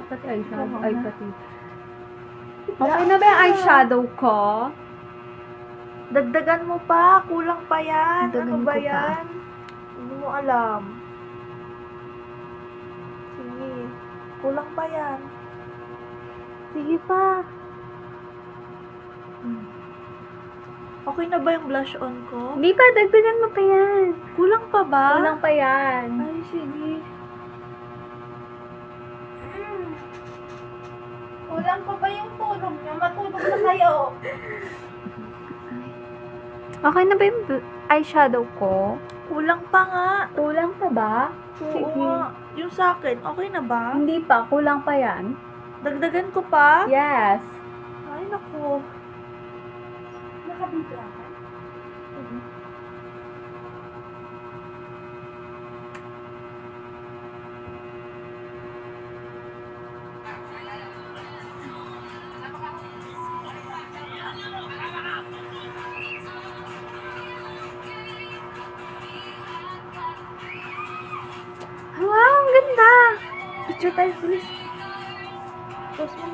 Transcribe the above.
Pati eyeshadow. Oo Ay, nga. pati. Okay na ba yung eyeshadow ko? Dagdagan mo pa. Kulang pa yan. Dagdagan Ano ba ko pa. yan? Hindi mo alam. Sige. Kulang pa yan. Sige pa. Okay na ba yung blush on ko? Hindi pa, dagdagan mo pa yan. Kulang pa ba? Kulang pa yan. Ay, sige. Kulang pa ba yung tulog niyo? Matulog na kayo. Okay na ba yung eyeshadow ko? Kulang pa nga. Kulang pa ba? Oo Sige. nga. Yung sa akin, okay na ba? Hindi pa, kulang pa yan. Dagdagan ko pa? Yes. Ay, naku. Nakabidyo ako. Wow, ang ganda. Picture tayo, please. Post mo.